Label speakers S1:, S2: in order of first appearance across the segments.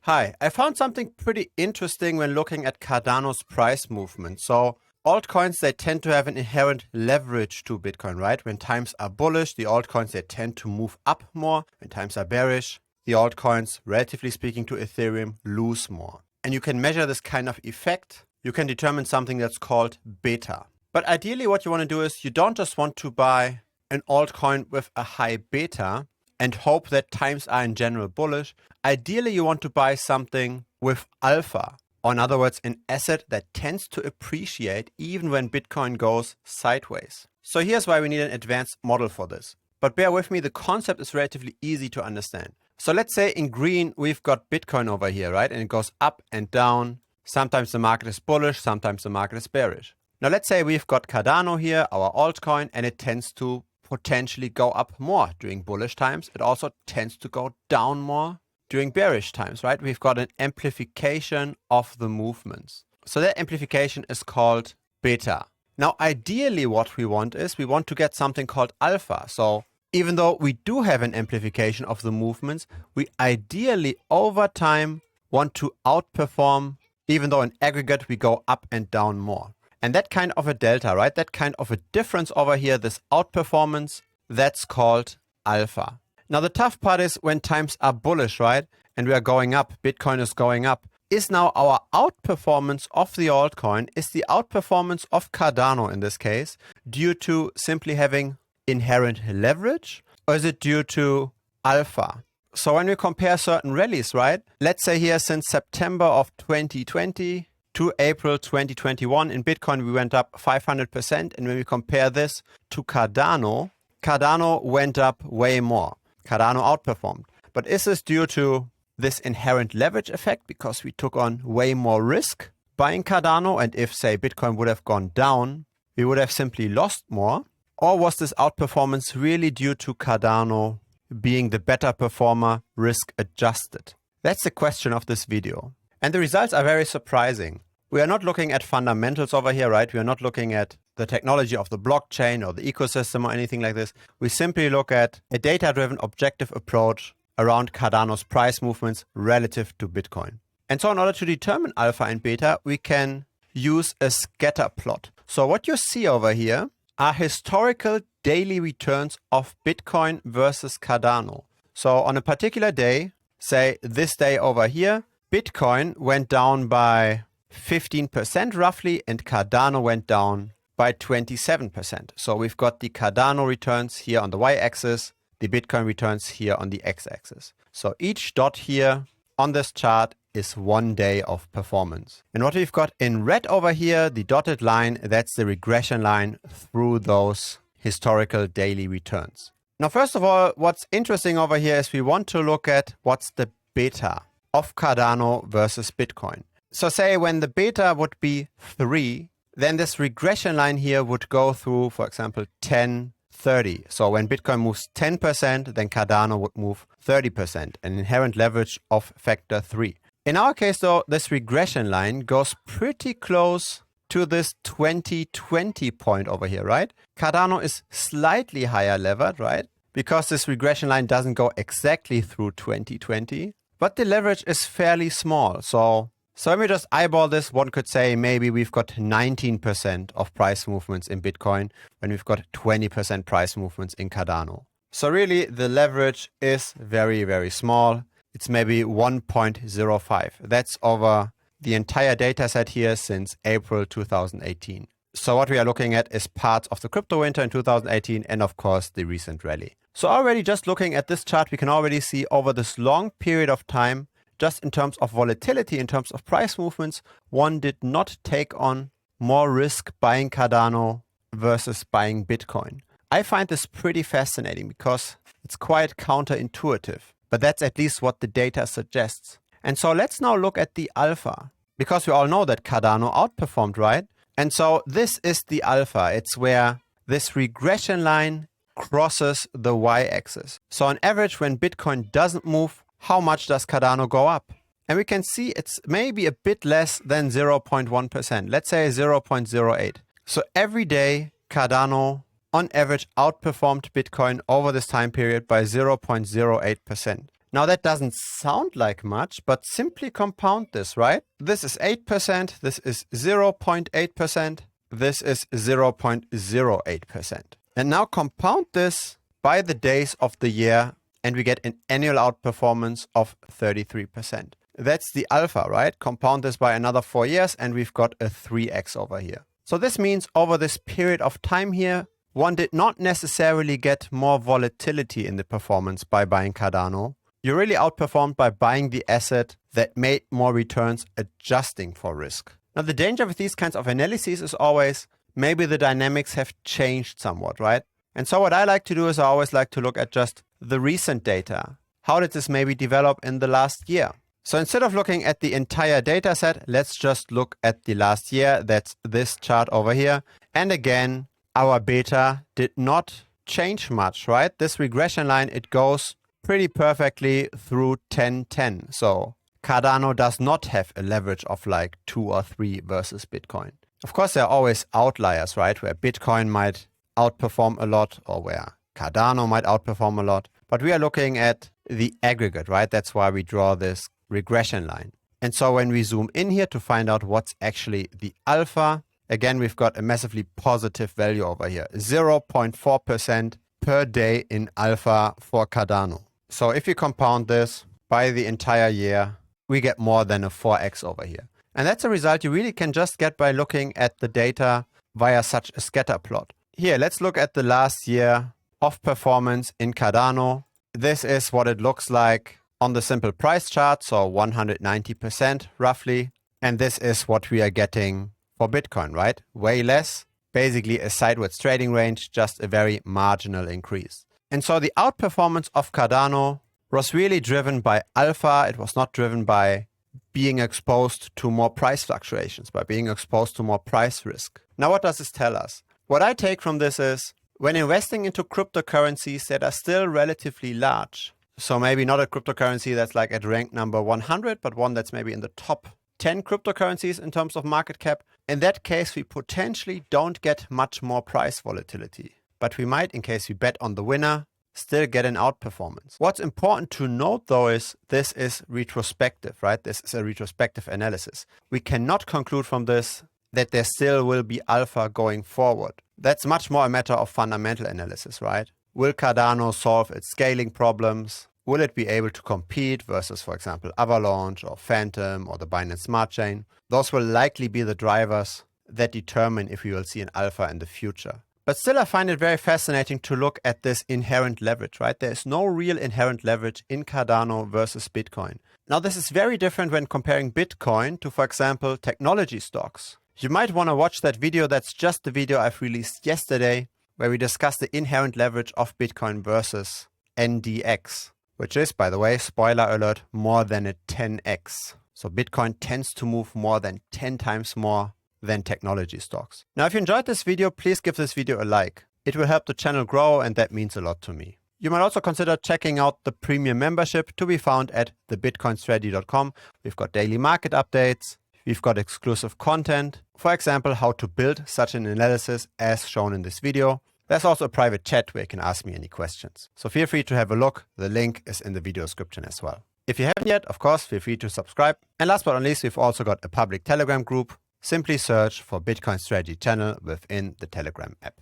S1: Hi, I found something pretty interesting when looking at Cardano's price movement. So altcoins, they tend to have an inherent leverage to Bitcoin, right? When times are bullish, the altcoins, they tend to move up more. When times are bearish, the altcoins, relatively speaking to Ethereum, lose more. And you can measure this kind of effect. You can determine something that's called beta. But ideally what you want to do is you don't just want to buy an altcoin with a high beta and hope that times are in general bullish. Ideally, you want to buy something with alpha, or in other words, an asset that tends to appreciate even when Bitcoin goes sideways. So here's why we need an advanced model for this. But bear with me, the concept is relatively easy to understand. So let's say in green, we've got Bitcoin over here, right? And it goes up and down. Sometimes the market is bullish, sometimes the market is bearish. Now let's say we've got Cardano here, our altcoin, and it tends to potentially go up more during bullish times. It also tends to go down more during bearish times, right? We've got an amplification of the movements. So that amplification is called beta. Now, ideally what we want is we want to get something called alpha. So even though we do have an amplification of the movements, we ideally over time want to outperform, even though in aggregate we go up and down more. And that kind of a delta, right? That kind of a difference over here, this outperformance, that's called alpha. Now, the tough part is when times are bullish, right? And we are going up, Bitcoin is going up. Is now our outperformance of the altcoin, is the outperformance of Cardano in this case, due to simply having inherent leverage? Or is it due to alpha? So when we compare certain rallies, right? Let's say here since September of 2020, to April 2021, in Bitcoin, we went up 500%. And when we compare this to Cardano, Cardano went up way more. Cardano outperformed. But is this due to this inherent leverage effect because we took on way more risk buying Cardano? And if, say, Bitcoin would have gone down, we would have simply lost more? Or was this outperformance really due to Cardano being the better performer, risk adjusted? That's the question of this video. And the results are very surprising. We are not looking at fundamentals over here, right? We are not looking at the technology of the blockchain or the ecosystem or anything like this. We simply look at a data-driven objective approach around Cardano's price movements relative to Bitcoin. And so in order to determine alpha and beta, we can use a scatter plot. So what you see over here are historical daily returns of Bitcoin versus Cardano. So on a particular day, say this day over here, Bitcoin went down by 15% roughly, and Cardano went down by 27%. So we've got the Cardano returns here on the y-axis, the Bitcoin returns here on the x-axis. So each dot here on this chart is 1 day of performance. And what we've got in red over here, the dotted line, that's the regression line through those historical daily returns. Now, first of all, what's interesting over here is we want to look at what's the beta of Cardano versus Bitcoin. So say when the beta would be 3, then this regression line here would go through, for example, 10, 30. So when Bitcoin moves 10%, then Cardano would move 30%, an inherent leverage of factor 3. In our case, though, this regression line goes pretty close to this 2020 point over here, right? Cardano is slightly higher levered, right? Because this regression line doesn't go exactly through 2020. But the leverage is fairly small. So when we just eyeball this, one could say maybe we've got 19% of price movements in Bitcoin when we've got 20% price movements in Cardano. So really the leverage is very, very small. It's maybe 1.05. That's over the entire data set here since April 2018. So what we are looking at is parts of the crypto winter in 2018 and of course the recent rally. So already just looking at this chart, we can already see over this long period of time, just in terms of volatility, in terms of price movements, one did not take on more risk buying Cardano versus buying Bitcoin. I find this pretty fascinating because it's quite counterintuitive, but that's at least what the data suggests. And so let's now look at the alpha, because we all know that Cardano outperformed, right? And so this is the alpha. It's where this regression line crosses the y-axis. So on average, when Bitcoin doesn't move, how much does Cardano go up? And we can see it's maybe a bit less than 0.1%. Let's say 0.08. So every day, Cardano on average outperformed Bitcoin over this time period by 0.08%. Now that doesn't sound like much, but simply compound this, right? This is 8%, this is 0.8%, this is 0.08%. And now compound this by the days of the year, and we get an annual outperformance of 33%. That's the alpha, right? Compound this by another 4 years, and we've got a 3x over here. So this means over this period of time here, one did not necessarily get more volatility in the performance by buying Cardano. You really outperformed by buying the asset that made more returns adjusting for risk. Now, the danger with these kinds of analyses is always maybe the dynamics have changed somewhat, right? And so what I like to do is I always like to look at just the recent data. How did this maybe develop in the last year? So instead of looking at the entire data set, let's just look at the last year. That's this chart over here. And again, our beta did not change much, right? This regression line, it goes pretty perfectly through 10-10. So Cardano does not have a leverage of like 2 or 3 versus Bitcoin. Of course, there are always outliers, right? Where Bitcoin might outperform a lot or where Cardano might outperform a lot. But we are looking at the aggregate, right? That's why we draw this regression line. And so when we zoom in here to find out what's actually the alpha, again, we've got a massively positive value over here, 0.4% per day in alpha for Cardano. So if you compound this by the entire year, we get more than a 4x over here. And that's a result you really can just get by looking at the data via such a scatter plot. Here, let's look at the last year of performance in Cardano. This is what it looks like on the simple price chart, so 190% roughly. And this is what we are getting for Bitcoin, right? Way less, basically a sideways trading range, just a very marginal increase. And so the outperformance of Cardano was really driven by alpha. It was not driven by being exposed to more price fluctuations, by being exposed to more price risk. Now, what does this tell us? What I take from this is when investing into cryptocurrencies that are still relatively large, so maybe not a cryptocurrency that's like at rank number 100, but one that's maybe in the top 10 cryptocurrencies in terms of market cap, in that case, we potentially don't get much more price volatility. But we might, in case we bet on the winner, still get an outperformance. What's important to note though is this is retrospective, right? This is a retrospective analysis. We cannot conclude from this that there still will be alpha going forward. That's much more a matter of fundamental analysis, right? Will Cardano solve its scaling problems? Will it be able to compete versus, for example, Avalanche or Phantom or the Binance Smart Chain? Those will likely be the drivers that determine if we will see an alpha in the future. But still, I find it very fascinating to look at this inherent leverage, right? There is no real inherent leverage in Cardano versus Bitcoin. Now, this is very different when comparing Bitcoin to, for example, technology stocks. You might want to watch that video. That's just the video I've released yesterday, where we discuss the inherent leverage of Bitcoin versus NDX, which is, by the way, spoiler alert, more than a 10x. So Bitcoin tends to move more than 10 times more than technology stocks. Now, if you enjoyed this video, please give this video a like. It will help the channel grow, and that means a lot to me. You might also consider checking out the premium membership to be found at thebitcoinstrategy.com. We've got daily market updates. We've got exclusive content. For example, how to build such an analysis as shown in this video. There's also a private chat where you can ask me any questions. So feel free to have a look. The link is in the video description as well. If you haven't yet, of course, feel free to subscribe. And last but not least, we've also got a public Telegram group. Simply search for Bitcoin Strategy channel within the Telegram app.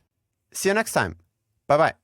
S1: See you next time. Bye-bye.